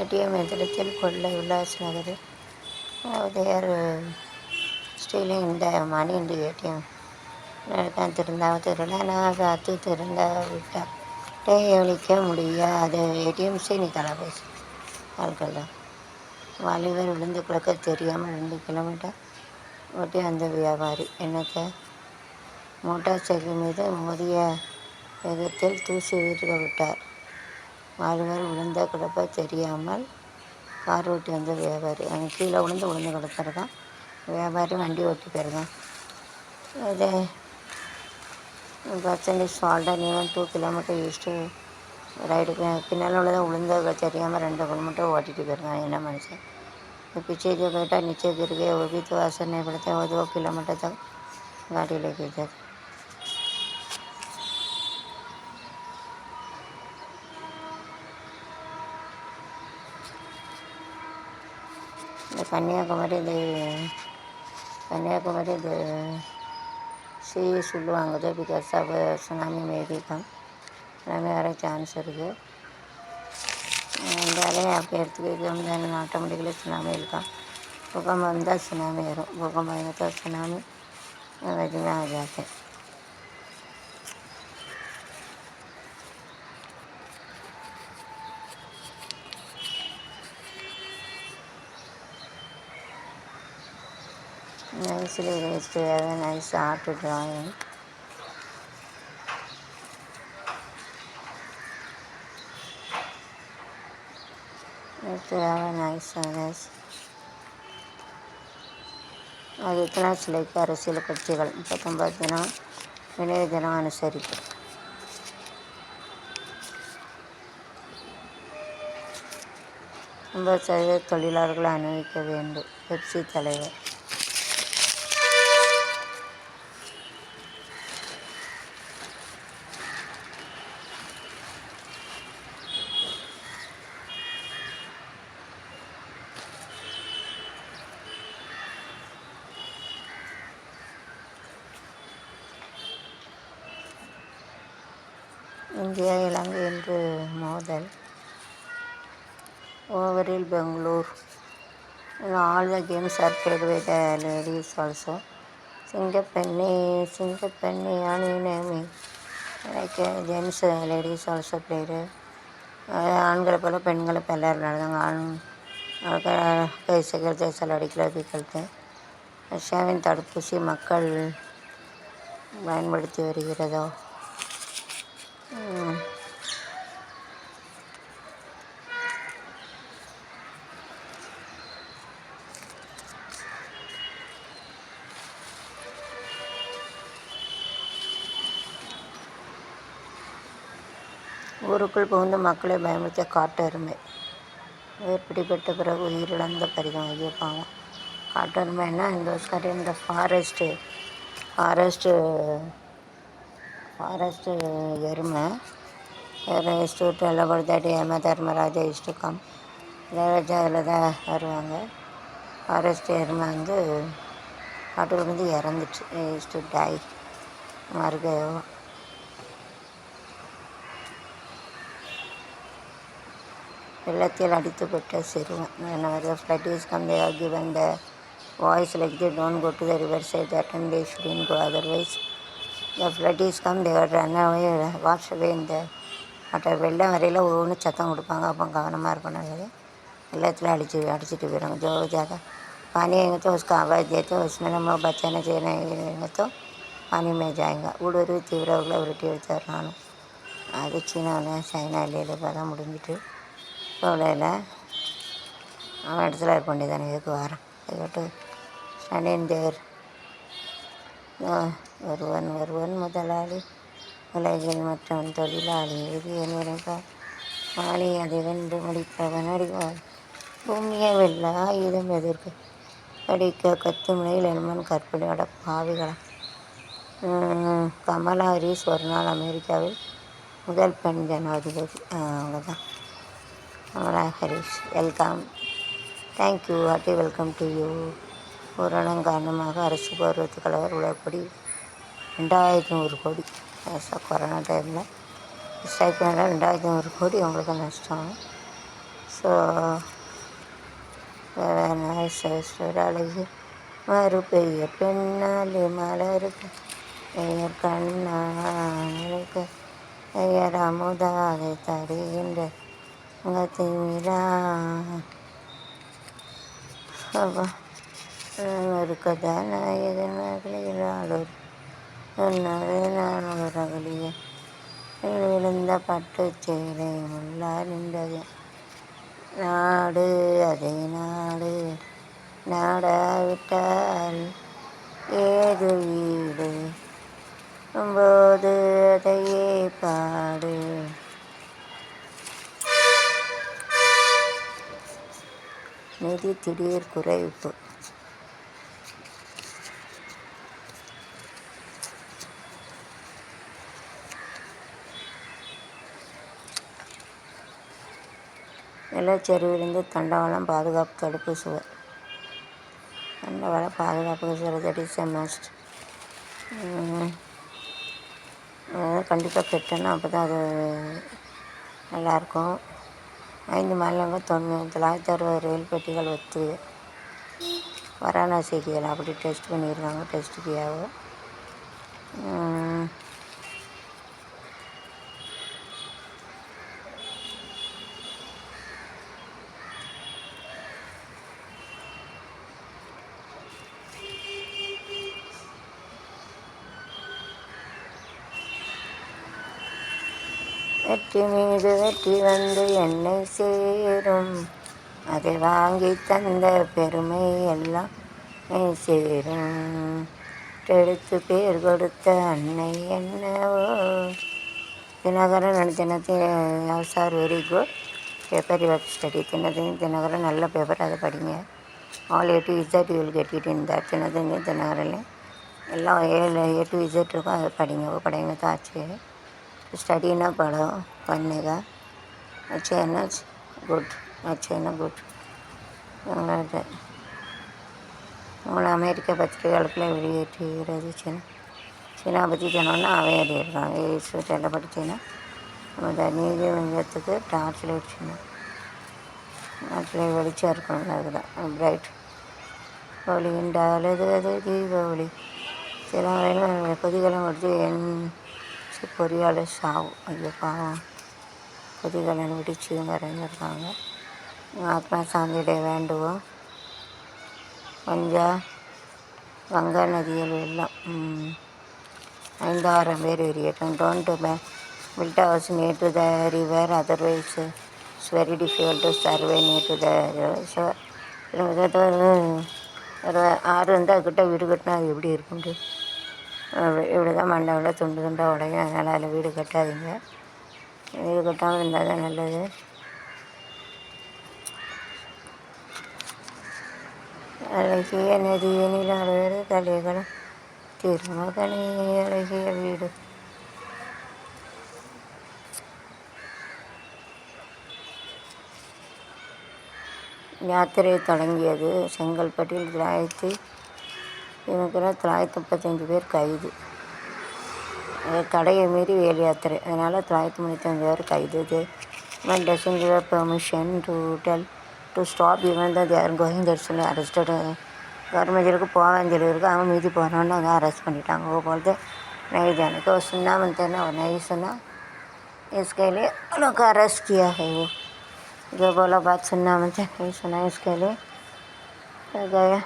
ATM எந்திரத்தில் கொள்ளை உல்லாஸ் நகரில். They are stealing the money in the ATM. நடக்கான் திருந்தாவ திருடனாக காத்து திருந்தா விட்டார். அளிக்க முடியாத ஏடிஎம்ஸை நீ கலபேசி ஆட்கள் தான். வாலிபர் விழுந்து கிடக்க தெரியாமல் 2 கிலோமீட்டர் ஓட்டி அந்த வியாபாரி என்னத்தை மோட்டார் சைக்கிள் மீது மோதிய வேகத்தில் தூசி வீட்டுக்கு விட்டார். வாலிபர் விழுந்த கிடப்ப தெரியாமல் கார் ஓட்டி வந்த வியாபாரி அவன் கீழே விழுந்து கிடக்கிறதான். வியாபாரி வண்டி ஓட்டி போயிருக்கான். இது percent is fallen even 2 kilometre east ride பின்னால் உள்ளதை விழுந்த தெரியாமல் 2 கிலோமீட்டர் ஓட்டிகிட்டு போயிருக்கான். என்ன மனுஷன் पीछे जो बेटा नीचे गिर गए वो भी तो असर नहीं पड़ता, वो 2 किलोमीटर तक गाड़ी लेके जाते. கன்னியாகுமரி சி சொல்லுவாங்க தான். Because of tsunami maybe come tsunami வர சான்ஸ் இருக்குது. இந்த அலையை அப்படி எடுத்துக்கிட்டு ஆட்டோமேட்டிக்கலி சுனாமி இருக்கான். பூகம்பம் வந்தால் சுனாமி வரும். பூகம்பம் இருந்தால் சுனாமி எதுவுமே ஆகாது. nicely raised to have a nice art drawing. To have a nice அது இத்தனை சிலைக்கு அரசியல் கட்சிகள் 39 தினம் நினைவு தினம் அனுசரிப்பு. 50% தொழிலாளர்களை அனுபவிக்க வேண்டும். பெப்சி தலைவர். இந்தியா இலங்கை என்று மோதல். ஓவரில் Bangalore. All the games are played by the ladies also. சிங்கப்பெண்ணி ஆணி நேமி like gents ladies also played. ஆண்களை போல பெண்களை இப்போ எல்லோரும் நடந்தாங்க. கைசைகள் தேசல் அடிக்கல பீக்களுக்கு. ரஷ்யாவின் தடுப்பூசி மக்கள் பயன்படுத்தி வருகிறதோ. ஊருக்குள் புகுந்து மக்களை பயமுறுத்திய காட்டு எருமை. உயிர் பிடிபட்ட பிறகு உயிரிழந்த பரிதம். ஐயோ பாவம். காட்டு எருமைன்னா இந்த ஃபாரஸ்ட்டு எருமை. இஸ்டு டெல்லபடுத்தாடி ஏமா தர்மராஜா இஸ்டு கம் இளையராஜா அதில் தான் வருவாங்க. ஃபாரஸ்ட் எருமை காட்டுக்குள்ள இறந்துச்சு. இஸ்டு டாய் மார்க. வெள்ளத்தில் அடித்துப்பட்ட சிறுவன். Whenever the flood is come, they are given the voice like they don't go to the river side, that time they shouldn't go. Otherwise, the flood is come, they are run away, wash away in the water. வெள்ளம் வரையில் ஒவ்வொன்று சத்தம் கொடுப்பாங்க. அப்போ கவனமாக இருக்கணும். வெள்ளத்தில் அடிச்சுட்டு போயிடுவாங்க. जो ज़्यादा पानी आएंगे तो उसका आवाज़ देते, उसमें हम लोग बचाना चाहिए तो पानी में जाएगा. ஊடுருவி தீவிரங்களை உருட்டி வச்சிடறானு. அது சைனாவில் இப்போ தான் முடிஞ்சிட்டு சோலையில் அவன் இடத்துல இருக்க வேண்டியதானே. இதுக்கு வரான். அதுக்கிட்ட ஸ்டாண்டின் தேர். ஒருவன் முதலாளி உலகில் மற்றவன் தொழிலாளி. இது என்னிடம் மாலி அதை வென்று முடிப்பவன் அடிவாள். பூமியை வெல்ல ஆயுதம் எதிர்க்கு படிக்க கத்துமுனையில் என்மன் கற்பனையோட பாவிகளை. கமலா ஹாரிஸ் ஒரு நாள் அமெரிக்காவில் முதல் பெண் ஜனாதிபதி. அவ்வளோதான். Kamala Harris welcome. Thank you. Hearty welcome to you. ஊரடங்கு காரணமாக அரசு போக்குவரத்து கழகம் உலகப்படி 2100 கோடி. கொரோனா டைமில் ஸ்ட்ரைக் பண்ணால் 2100 கோடி உங்களுக்கு நஷ்டம். ஸோ நைஸ்டர் அழகு மறுபெய்ய பெண்ணாலே மலருக்கு பெயர் கண்ணாளுக்கு பெயர் அமுதாக தருகின்ற திமிரா ஒரு கதாநாயகனாளோர் நான் ஒரு அகலிய விழுந்த பட்டு சேலை முல்லா நின்றது நாடு அதை நாடாவிட்டால் ஏது வீடு போது அதையே பாடு. நிதி திடீர் குறைப்பு. நிலச்சரிவிலிருந்து தண்டவாளம் பாதுகாப்பு தடுப்பு சுவர். தண்டவாளம் பாதுகாப்பு சுவர் தட் இஸ் எ மஸ்ட். கண்டிப்பாக கட்டணும், அப்போ தான் அது நல்லாயிருக்கும். 5 மாநிலங்கள் 960 ரயில் பெட்டிகள் ஒத்து வாரணாசிக்கு அப்படி டெஸ்ட் பண்ணியிருக்காங்க. டெஸ்ட்டுக்காக வெற்றி மீது வெற்றி வந்து என்னை சேரும், அதை வாங்கி தந்த பெருமை எல்லாம் சேரும், எடுத்து பேர் கொடுத்த அன்னை என்னவோ. தினகரன் தினத்தையும் sir very good paper your study. Dinakaran நல்ல பேப்பர், அதை படிங்க. ஆல் A to Z you will get it in that. Dinakaran எல்லாம் A to Z இருக்கும், அதை படிங்க தாச்சு. स्टडी ना पढ़ो, पढ़ने का अच्छा है ना, गुड, अच्छा है ना, गुड. உங்களை அமெரிக்க பத்திரிகைகளுக்குள்ளே வெளியேற்றுகிறது சீனா பற்றி சொன்னோன்னா அவை அறியிருக்காங்க. எல்லாம் படித்தீங்கன்னா நம்ம நீதிமன்றத்துக்கு டார்ச் லைட் சின்ன டார்ச் வெளிச்சம் இருக்கணும். அதுதான் பிரைட் ஒளி உண்டாலது அது தீபாவளி. சில வரையிலும் கொதிகலம் கொடுத்து என் பொறியாளர் சாவு. ஐயோ பாவம், கொதிகலன் விடிச்சு மறைஞ்சிருக்காங்க. ஆத்மா சாந்தியிட வேண்டுவோம். கங்கா நதியில் வெள்ளம் 5000 பேர் வெளியேற்றம். Don't build a house near to the river, otherwise it's very difficult to survey near to the river. So ஒரு ஆறு வந்து அதுக்கிட்ட வீடு கட்டினா அது எப்படி இருக்கும்? இப்படி தான் மண்டபத்தில் துண்டாக உடையும். அதனால் அதில் வீடு கட்டாதீங்க. வீடு கட்டாமல் இருந்தால் தான் நல்லது. அழகிய நதியனில் அழகு கலைகளும் திருமகனே அழகிய வீடு. யாத்திரை தொடங்கியது செங்கல்பட்டில். 935 பேர் கைது. தடையை மீறி வேல் யாத்திரை, அதனால் 935 பேர் கைது. Government doesn't give permission to tell to stop even though they are going. That's arrested. Government ஜெயிலுக்கு போவேன் சொல்லியிருக்கு, அவங்க மீதி போகிறோன்னு அதை அரெஸ்ட் பண்ணிட்டாங்க. वो बोलते नहीं जाने को, सुनना मनते ना और नहीं सुना, इसके लिए लोग को अरेस्ट किया है. वो जो बोला बात सुनना मनते नहीं सुना, इसके लिए गया.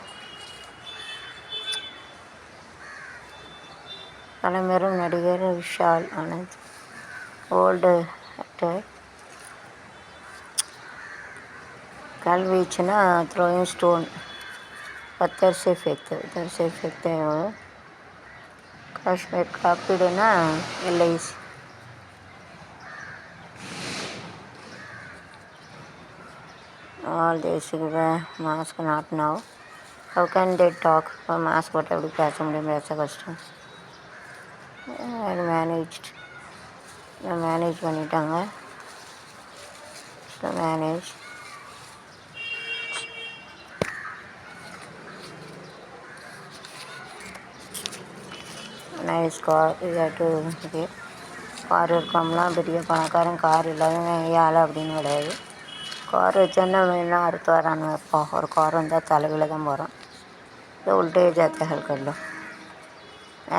பழம்பெரும் நடிகர் விஷால் ஆனந்த், ஓல்டு ஆக்டர். கல்வீச்சுன்னா த்ரோயிங் ஸ்டோன், பத்தர் से फेंकते हैं वो. காஷ்மீர் காப்பீடுனா LIC. All they should wear mask, not now. How can they talk? Mask போட்டு அப்படி பேச முடியும், பேச கஷ்டம். மேனேஜ் பண்ணிட்டாங்க. Manage nice car. இதாட்டு கார் இருக்கோம்லாம் பெரிய பணக்காரன் கார் இல்லாதவங்க ஏழை அப்படின்னு கிடையாது. கார் வச்சோன்னா இன்னும் அடுத்து வரான்னு வைப்போம். ஒரு கார் வந்தால் தலைவில் தான் போகிறோம். तो उल्टे जाते हल कर लो।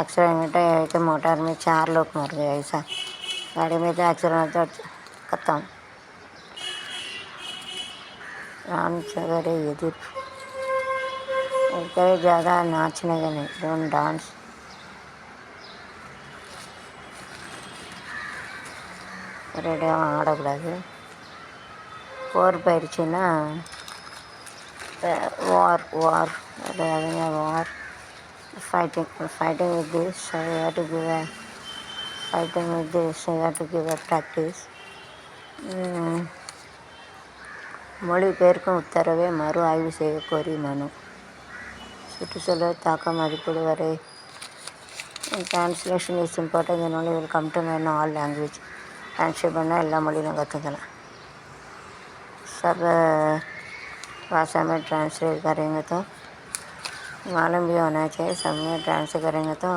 एक्सीडेंट है तो मोटर में 4 लोग मर गए ऐसा। गाड़ी में तो एक्सीडेंट तो खत्म। राम सवेरे एदुर इतने ज़्यादा नाचने का नहीं, डोंट डांस। ரெடியாக ஆடக்கூடாது. போர் போயிடுச்சுன்னா வார் அதுங்க வார் fighting with this, I have to give a fighting with this, I have to give a practice. மொழிபெயர்க்கும் உத்தரவை மறு ஆய்வு செய்ய கோரி மனு. சுற்றுச்சூழல் தாக்க மதிப்பீடு வரை டிரான்ஸ்லேஷன் இஸ் இம்பார்ட்டன்ட். இதனால will come to men all language. Translate பண்ணால் எல்லா மொழியிலும் கற்றுக்கலாம். सब भाषा में ट्रांसलेट करेंगे तो मालूम भी होना चाहिए. सब में ट्रांसलेट करेंगे तो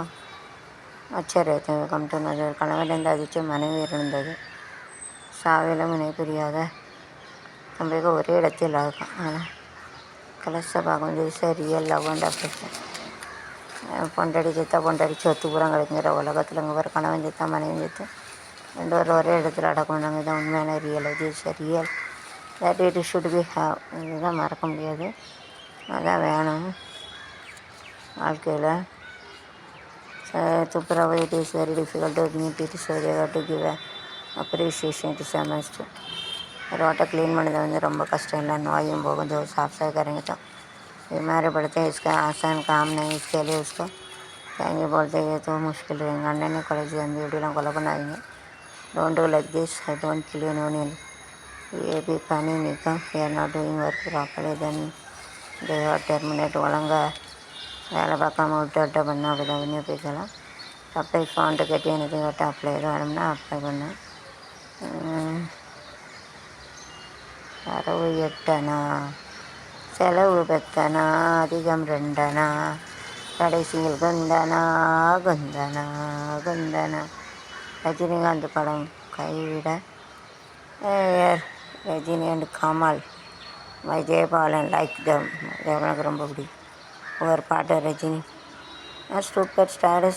अच्छे रहते हैं. कम टू नजर கணவன் அதிர்ச்சி மனைவி இருந்தது. சாவிலும் இணை புரியாத தம்பிக்கு ஒரே இடத்தில் ஆகும். ஆனால் கலச பாகம் ஜெய்ச ரியல் லவ் அண்ட் அஃபெக்ஷன். பொண்டடி செத்தா பொண்டடி சொத்து பூரம் கிடைக்கிற உலகத்தில் இங்கே வர கணவன் செத்தா மனைவி செத்து 2 பேரும் ஒரே இடத்துல அடக்கம். நாங்கள் தான் உண்மையான ரியல். ஜெய்ச real that it should be have. இதுதான் மறக்க முடியாது, அதான் வேணும் வாழ்க்கையில். துப்புரவு it is very difficult to meet it. So they have to give appreciation it is a must. ரோட்டை க்ளீன் பண்ணது ரொம்ப கஷ்டம் இல்லை. नोயும் போகும். जो साफ सफाई करेंगे तो बीमारी बढ़ते हैं. इसका आसान काम नहीं. इसके लिए उसको कहेंगे बोलते हैं तो मुश्किल रहेंगे. अण्णन ने कॉलेज வீடியோலாம் கொலை பண்ணாதீங்க. Don't do like this. I don't kill you. No नील. ये भी पानी निकम. We are not doing work properly. Then they are terminate. ஒழுங்காக வேலை பார்க்காம விட்டு பண்ணால் அப்படி தான் விநியோகிக்கலாம். அப்ளை ஃபாண்ட்டு கட்டி எனக்கு கேட்டு அப்ளை எதுவும் வேணும்னா அப்ளை பண்ணேன். வரவு 8 அணா, செலவு 10 அணா, அதிகம் 2 அணா, கடைசியில் குந்தனா குந்தனா குந்தனா. ரஜினிகாந்த் படம் கைவிட Rajini and Kamal Jayabalan like them. எனக்கு ரொம்ப பிடிக்கும் ஒரு பாட்டு. ரஜினி சூப்பர் ஸ்டாரு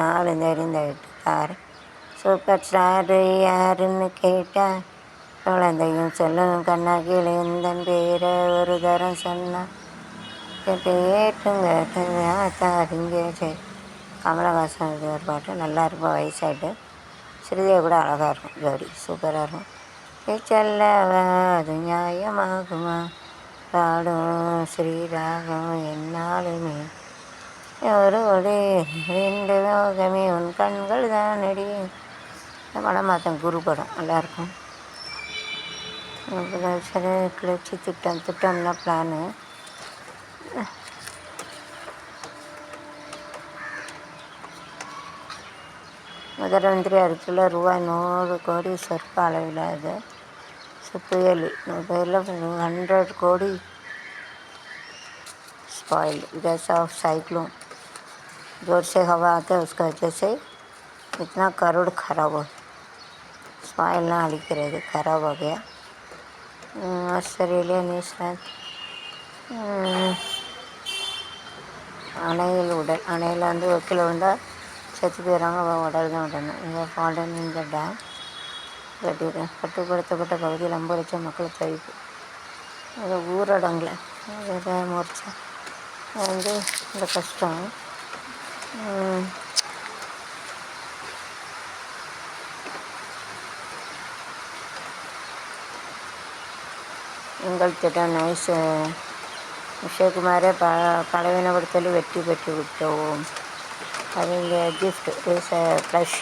4 தெரிந்தாரு. சூப்பர் ஸ்டாரு யாருன்னு கேட்டா குழந்தையும் சொல்லும். கண்ணா கீழே எந்தன் பேரை ஒரு தரம் சொன்னான் கேட்டுங்க தாருங்க. சரி, கமலஹாசன் ஒரு பாட்டு நல்லா இருக்கும். வயசாகிட்டு ஸ்ரீதேவி கூட அழகாக இருக்கும். ஜோடி சூப்பராக இருக்கும். செல்லவா அது நியாயமாகுமா பாடும் ஸ்ரீராகம் என்னாலுமே ஒரு ஒளி 2 லோகமே உன் கண்கள் தான் அடி. இந்த படம் பார்த்தேன், குரு படம் நல்லாயிருக்கும். சரி, கிளர்ச்சி திட்டம்லாம் பிளானு. முதலமந்திரி அறிக்கையில் ₹100 கோடி சொற்ப அளவில். அது புயல் 100 கோடி स्पॉइल बिकॉज ऑफ साइक्लोन. जोर से हवा आता है, उसका वजह से इतना करोड़ खराब हो. स्पॉइल ना अलिक्கிறது, खराब हो गया. ஆஸ்திரேலியா நியூசிலாந்து அணையில் வந்து வக்கீல் விழுந்தால் செத்து போயிடறாங்க. உடல் தான் விடணும். இங்கே ஃபால்டன் இந்த டேம் கட்டுப்படுத்தப்பட்ட பகுதியில் 50 லட்சம் மக்கள் தவிப்பு. அது ஊரடங்கில் அதை முடிச்சா வந்து இந்த கஷ்டம். எங்கள் திட்டம் நைஸ். விஜயகுமாரை பலவீனப்படுத்தல் வெற்றி பெற்று விட்டோம். அது இங்கே கிஃப்ட் ப்ளஷ்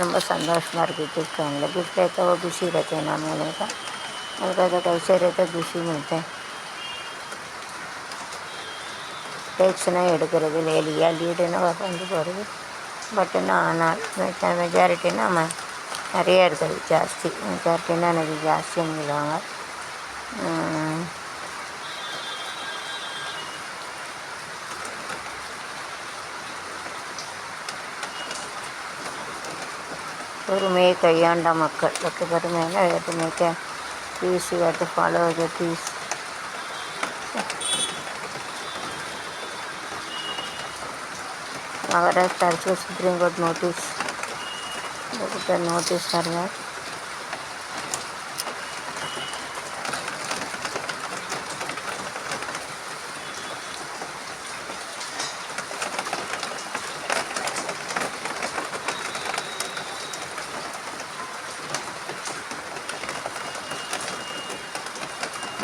ரொம்ப சந்தோஷமாக இருக்குது. गिफ्ट वाले गिफ्ट रहता है वो खुशी रहते हैं ना मिलने का. उनका तो कैसे रहता खुशी मिलते हैं. டேக்ஸ்னால் எடுக்கிறது லேலியா லீடுன்னா வந்து போகிறது. பட்டுன்னா ஆனால் மெஜாரிட்டின்னா நம்ம நிறைய இருக்குது. ஜாஸ்தி மெஜாரிட்டின்னா எனக்கு ஜாஸ்தின்னு சொல்லுவாங்க. பொறுமையை கையாண்ட மக்கள். பெருமையான வேற்றுமைக்க trees, you have to follow the trees. Maharashtra Supreme Court notice. Look at the notice for that.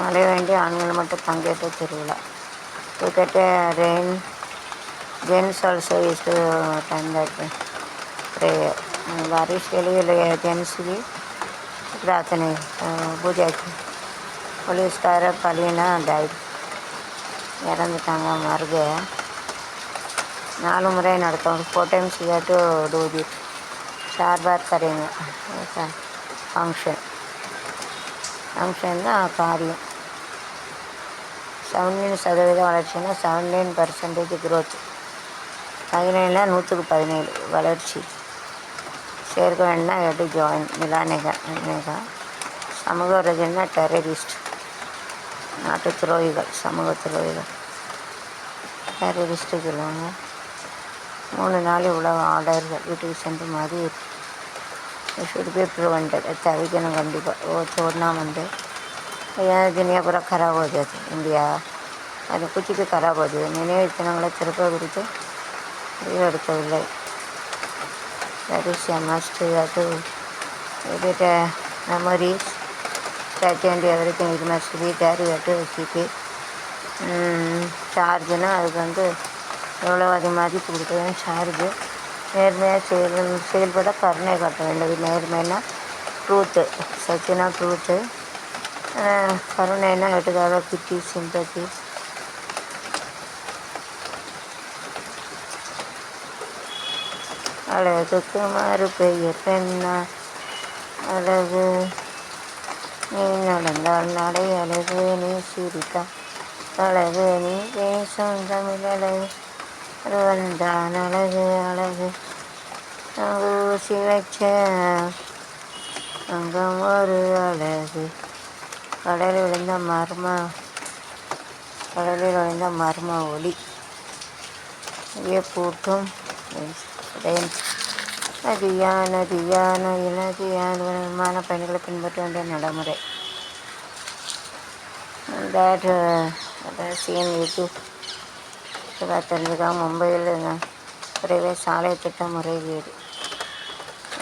மழை வேண்டி ஆண்கள் மட்டும் பங்கேற்ற திருவிழா. Look at rain. Gents also used to attend that prayer. बारिश के लिए जेंट्स भी प्रार्थना पूजा की. पुलिसकार पलीना डाइट இறந்துட்டாங்க. மருக 4 முறை நடத்தும். 4 times you have to do this. 4 बार करेंगे ஃபங்க்ஷன் தான் காரியம். 17% வளர்ச்சின்னா 17% growth. 17 100க்கு 17 வளர்ச்சி. சேர்க்க வேணும்னா எட்டு ஜாயின் மிலானேகா சமூக விரோதிகள்னா டெரரிஸ்ட், நாட்டு துரோகிகள், சமூக துரோகிகள் டெரரிஸ்ட்டு சொல்லுவாங்க. 3 நாள் உலக ஆர்டர்கள் வீட்டுக்கு சென்று மாதிரி ஷுட் பி ப்ரிவெண்டட். தவிக்கணும் கண்டிப்பாக. छोड़ना வந்து दुनिया पूरा खराब हो जाती इंडिया. அது कुछ भी खराब हो जाए. நினைவு சின்னங்களை திருப்ப குறித்து எடுக்கவில்லை. That is a must. You have to edit memories, touch and everything. It must be there. You have to keep it. சார்ஜுனா அதுக்கு வந்து எவ்வளோ அதிகமாக கொடுக்க வேண்டும் சார்ஜு. நேர்மையாக செயல்பட கருணை காட்ட வேண்டும். நேர்மைனா ட்ரூத்து, சச்சினா ட்ரூத்து. கருணைனா எடுக்காத பிட்டி சிம்பத்தி. அழகுக்கு மாறு பெயர் பெண்ணா அழகு. நீ நடந்தால் நடை அழகு, நீ சிரித்தால் அழகு, நீ பேசும் தமிழ் அழகு, அது வந்தான் அழகு அழகு. ஊசி வச்ச அங்கம் ஒரு அழகு. கடலில் விழுந்த மர்ம ஒளி வியப்பூட்டும். நதியான விமான பயணிகளை பின்பற்ற வேண்டிய நடைமுறை. சிஎம் யூடியூப் தெரிஞ்சுக்காம மும்பையில் குறைவே சாலை திட்ட முறைகேடு.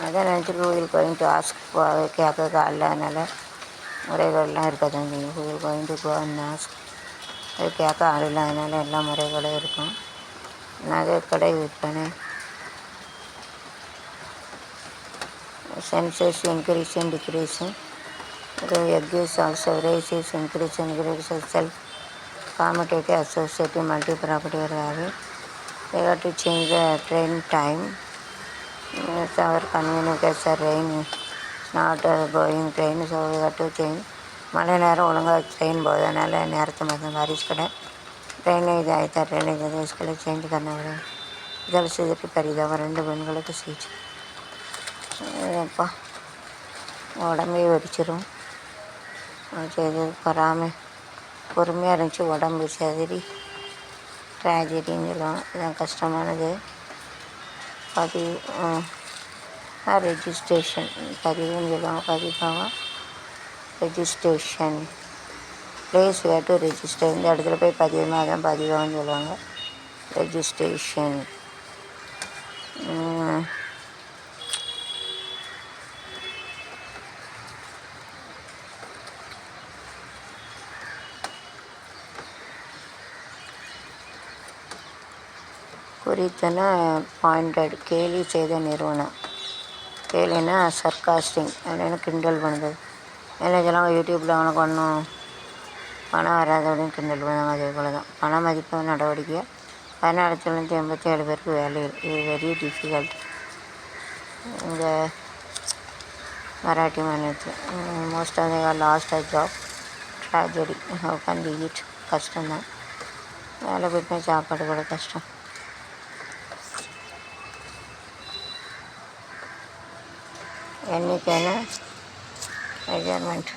அதை நினச்சி கூகுள் கோயிங் டு ஆஸ்க் கேட்க காலில். அதனால் முறைகள்லாம் இருக்காதுங்க. Google going to go and ask அது கேட்க ஆளில்லை. அதனால் எல்லா முறைகளும் இருக்கும். நகைக்கடை விற்பனை. Census increase and decreasing. The egg is also races increase and decrease self-commutative associative multi-property area. They have to change the train time. It's our convenience as a rain is not going train, so we have to change. மழை நேரம் ஒழுங்காக train போகுது. அதனால் நேரத்தை மட்டும் बारिश கடை train இது ஆயிட்டா ட்ரெயின் இது इसके चेंज करना पड़ेगा. जल्द से जल्द परिதாபம். 2 பெண்களுக்கு சிகிச்சை. அப்பா உடம்பே வெடிச்சிடும். செய்து பொறாமல் பொறுமையாக இருந்துச்சு. உடம்பு சதுரி ட்ராஜடின்னு சொல்லுவாங்க. இதுதான் கஷ்டமானது. ரெஜிஸ்ட்ரேஷன் பதிவுன்னு சொல்லுவாங்க. பதிவாகும் registration place way to register. இந்த இடத்துல போய் பதிவுனா அதான் பதிவாகுன்னு சொல்லுவாங்க. ரெஜிஸ்ட்ரேஷன். குறித்தன பாயிண்டட் கேலி செய்த நிறுவனம். கேலினா சர்காஸ்டிங், என்னென்னு கிண்டல் பண்ணுறது. என்ன சொல்லுவாங்க யூடியூப்பில் அவனுக்கு ஒன்றும் பணம் வராது அப்படின்னு கிண்டல் பண்ணுவாங்க. அதே போல் தான் பண மதிப்பு நடவடிக்கை. 1487 பேருக்கு வேலை. இது வெரி டிஃபிகல்ட். இந்த மராட்டி மாநிலத்தில் most of the lost a job. Tragedy. How can we eat. கஷ்டம்தான். வேலை போய்ட்டு சாப்பாடு கூட கஷ்டம். எண்ணிக்கையான மெஜர்மெண்ட்.